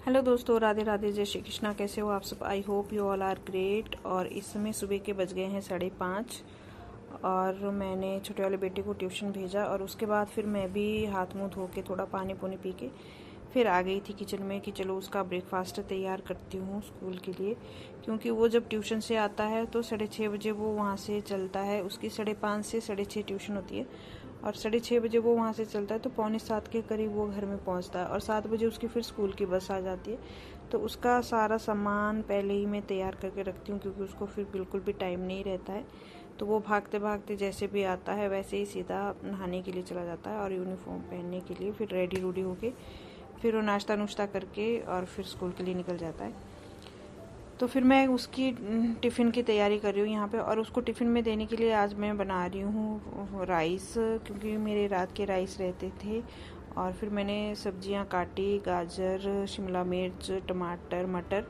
Hello दोस्तों, राधे राधे, जय श्री कृष्णा। कैसे हो आप सब? I hope you all are great. और इस समय सुबह के बज गए हैं 5:30 और मैंने छोटे वाले बेटे को ट्यूशन भेजा और उसके बाद फिर मैं भी हाथ मुंह धो के थोड़ा पानी पुनी पी के फिर आ गई थी किचन में कि चलो उसका ब्रेकफास्ट तैयार करती हूँ स्कूल के लिए। क्योंकि वो जब ट्यूशन से आता है तो 6:30 बजे वो वहाँ से चलता है। उसकी 5:30 से 6:30 ट्यूशन होती है और 6:30 बजे वो वहाँ से चलता है तो 6:45 के करीब वो घर में पहुँचता है और 7 बजे उसकी फिर स्कूल की बस आ जाती है। तो उसका सारा सामान पहले ही मैं तैयार करके रखती हूँ क्योंकि उसको फिर बिल्कुल भी टाइम नहीं रहता है। तो वो भागते भागते जैसे भी आता है वैसे ही सीधा नहाने के लिए चला जाता है और यूनिफॉर्म पहनने के लिए फिर रेडी रूडी होके फिर वो नाश्ता नुश्ता करके और फिर स्कूल के लिए निकल जाता है। तो फिर मैं उसकी टिफ़िन की तैयारी कर रही हूँ यहाँ पे और उसको टिफ़िन में देने के लिए आज मैं बना रही हूँ राइस, क्योंकि मेरे रात के राइस रहते थे। और फिर मैंने सब्जियाँ काटी, गाजर, शिमला मिर्च, टमाटर, मटर।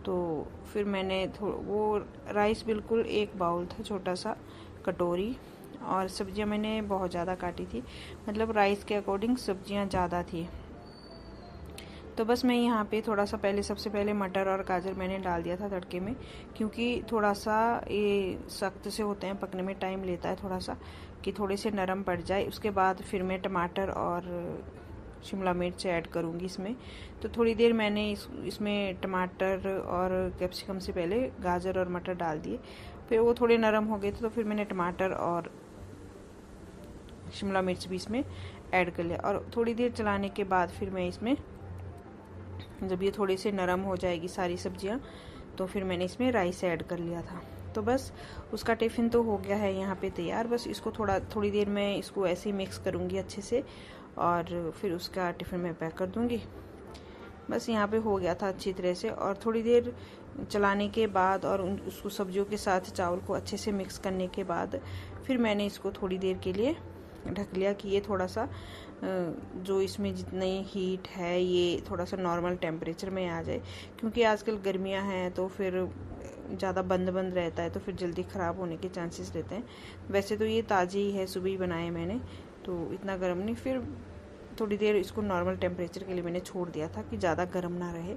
तो फिर मैंने वो राइस बिल्कुल एक बाउल था, छोटा सा कटोरी। और सब्जियाँ मैंने बहुत ज़्यादा काटी थी, मतलब राइस के अकॉर्डिंग सब्जियाँ ज़्यादा थी। तो बस मैं यहाँ पे थोड़ा सा सबसे पहले मटर और गाजर मैंने डाल दिया था तड़के में, क्योंकि थोड़ा सा ये सख्त से होते हैं, पकने में टाइम लेता है थोड़ा सा कि थोड़े से नरम पड़ जाए। उसके बाद फिर मैं टमाटर और शिमला मिर्च ऐड करूँगी इसमें। तो थोड़ी देर मैंने इसमें टमाटर और कैप्सिकम से पहले गाजर और मटर डाल दिए। फिर वो थोड़े नरम हो गए थे तो फिर मैंने टमाटर और शिमला मिर्च भी इसमें ऐड कर लिया और थोड़ी देर चलाने के बाद फिर मैं इसमें, जब ये थोड़ी सी नरम हो जाएगी सारी सब्जियां, तो फिर मैंने इसमें राइस ऐड कर लिया था। तो बस उसका टिफ़िन तो हो गया है यहाँ पे तैयार। बस इसको थोड़ी देर मैं इसको ऐसे ही मिक्स करूँगी अच्छे से और फिर उसका टिफ़िन में पैक कर दूँगी। बस यहाँ पे हो गया था अच्छी तरह से। और थोड़ी देर चलाने के बाद और उसको सब्जियों के साथ चावल को अच्छे से मिक्स करने के बाद फिर मैंने इसको थोड़ी देर के लिए ढक लिया कि ये थोड़ा सा जो इसमें जितनी हीट है ये थोड़ा सा नॉर्मल टेम्परेचर में आ जाए, क्योंकि आजकल गर्मियां हैं तो फिर ज़्यादा बंद रहता है तो फिर जल्दी ख़राब होने के चांसेस रहते हैं। वैसे तो ये ताज़ी ही है, सुबह ही बनाए मैंने, तो इतना गर्म नहीं। फिर थोड़ी देर इसको नॉर्मल टेम्परेचर के लिए मैंने छोड़ दिया था कि ज़्यादा गर्म ना रहे।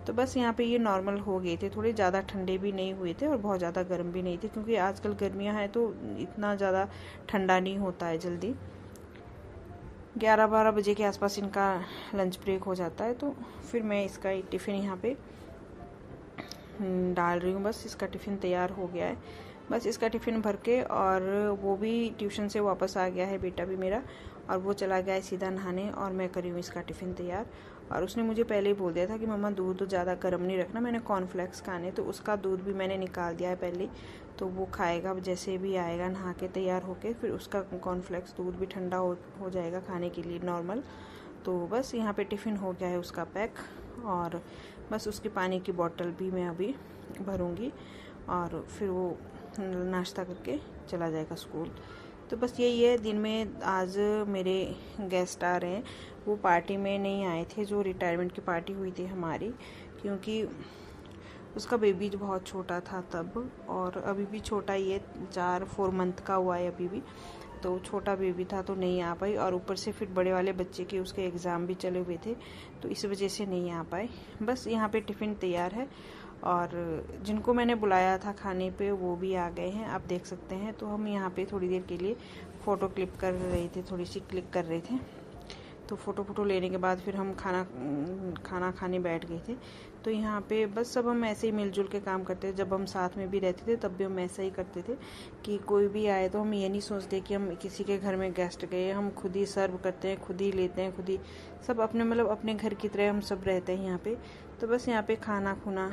तो बस यहाँ पे ये नॉर्मल हो गए थे, थोड़े ज़्यादा ठंडे भी नहीं हुए थे और बहुत ज़्यादा गर्म भी नहीं थे, क्योंकि आजकल गर्मियाँ हैं तो इतना ज़्यादा ठंडा नहीं होता है जल्दी। 11-12 बजे के आसपास इनका लंच ब्रेक हो जाता है। तो फिर मैं इसका एक टिफ़िन यहाँ पे डाल रही हूँ। बस इसका टिफ़िन तैयार हो गया है। बस इसका टिफ़िन भर के, और वो भी ट्यूशन से वापस आ गया है बेटा भी मेरा, और वो चला गया है सीधा नहाने और मैं करी हूँ इसका टिफ़िन तैयार। और उसने मुझे पहले ही बोल दिया था कि मम्मा दूध ज़्यादा गर्म नहीं रखना, मैंने कॉर्नफ्लेक्स खाने, तो उसका दूध भी मैंने निकाल दिया है पहले। तो वो खाएगा जैसे भी आएगा नहा के तैयार होके, फिर उसका कॉर्नफ्लेक्स दूध भी ठंडा हो जाएगा खाने के लिए नॉर्मल। तो बस यहाँ पे टिफ़िन हो गया है उसका पैक और बस उसकी पानी की बोतल भी मैं अभी भरूँगी और फिर वो नाश्ता करके चला जाएगा स्कूल। तो बस यही है। दिन में आज मेरे गेस्ट आ रहे हैं, वो पार्टी में नहीं आए थे, जो रिटायरमेंट की पार्टी हुई थी हमारी, क्योंकि उसका बेबी जो बहुत छोटा था तब, और अभी भी छोटा ही है, 4 मंथ का हुआ है अभी भी, तो छोटा बेबी था तो नहीं आ पाई। और ऊपर से फिर बड़े वाले बच्चे के उसके एग्ज़ाम भी चले हुए थे तो इस वजह से नहीं आ पाए। बस यहाँ पे टिफ़िन तैयार है और जिनको मैंने बुलाया था खाने पे वो भी आ गए हैं, आप देख सकते हैं। तो हम यहाँ पे थोड़ी देर के लिए फ़ोटो क्लिक कर रहे थे, थोड़ी सी क्लिक कर रहे थे। तो फ़ोटो लेने के बाद फिर हम खाना खाने बैठ गए थे। तो यहाँ पे बस सब हम ऐसे ही मिलजुल के काम करते थे। जब हम साथ में भी रहते थे तब भी हम ऐसा ही करते थे कि कोई भी आए तो हम ये नहीं सोचते कि हम किसी के घर में गेस्ट गए, हम खुद ही सर्व करते हैं, खुद ही लेते हैं, खुद ही सब अपने, मतलब अपने घर की तरह हम सब रहते हैं यहाँ पे। तो बस यहाँ पे खाना खुना,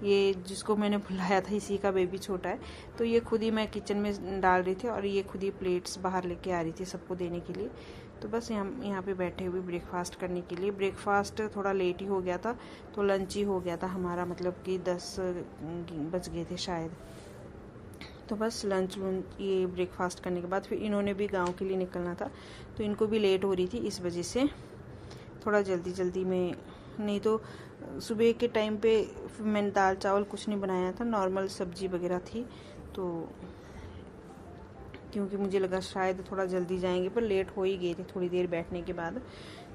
ये जिसको मैंने बुलाया था इसी का बेबी छोटा है, तो ये खुद ही मैं किचन में डाल रही थी और ये खुद ही प्लेट्स बाहर लेके आ रही थी सबको देने के लिए। तो बस यहाँ पे बैठे हुए ब्रेकफास्ट करने के लिए। ब्रेकफास्ट थोड़ा लेट ही हो गया था तो लंच ही हो गया था हमारा, मतलब कि 10 बज गए थे शायद। तो बस लंच ये ब्रेकफास्ट करने के बाद फिर इन्होंने भी गांव के लिए निकलना था, तो इनको भी लेट हो रही थी, इस वजह से थोड़ा जल्दी में, नहीं तो सुबह के टाइम पे मैंने दाल चावल कुछ नहीं बनाया था, नॉर्मल सब्जी वगैरह थी। तो क्योंकि मुझे लगा शायद थोड़ा जल्दी जाएंगे, पर लेट हो ही गए थे थोड़ी देर बैठने के बाद।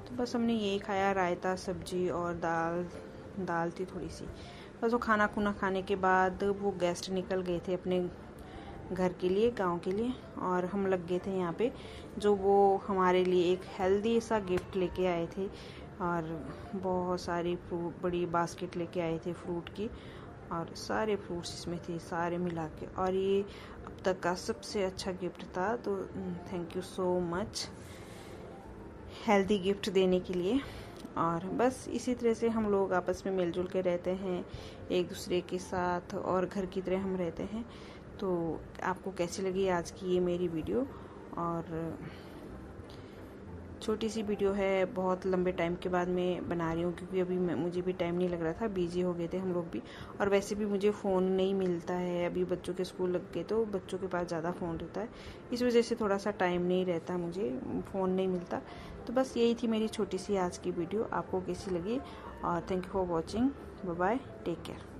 तो तो बस हमने यही खाया, रायता, सब्जी और दाल थी थोड़ी सी। बस वो खाना खुना खाने के बाद वो गेस्ट निकल गए थे अपने घर के लिए, गांव के लिए, और हम लग गए थे यहाँ पे, जो वो हमारे लिए एक हेल्दी सा गिफ्ट लेके आए थे। और बहुत सारी फ्रूट, बड़ी बास्केट लेके आए थे फ्रूट की, और सारे फ्रूट्स इसमें थे, सारे मिला के, और ये अब तक का सबसे अच्छा गिफ्ट था। तो thank you so much healthy gift देने के लिए। और बस इसी तरह से हम लोग आपस में मिलजुल के रहते हैं एक दूसरे के साथ, और घर की तरह हम रहते हैं। तो आपको कैसी लगी आज की ये मेरी वीडियो? और छोटी सी वीडियो है, बहुत लंबे टाइम के बाद मैं बना रही हूँ, क्योंकि अभी मुझे भी टाइम नहीं लग रहा था, बिजी हो गए थे हम लोग भी, और वैसे भी मुझे फ़ोन नहीं मिलता है। अभी बच्चों के स्कूल लग गए तो बच्चों के पास ज़्यादा फ़ोन रहता है, इस वजह से थोड़ा सा टाइम नहीं रहता, मुझे फ़ोन नहीं मिलता। तो बस यही थी मेरी छोटी सी आज की वीडियो। आपको कैसी लगी? और thank you for watching. Bye bye, take care.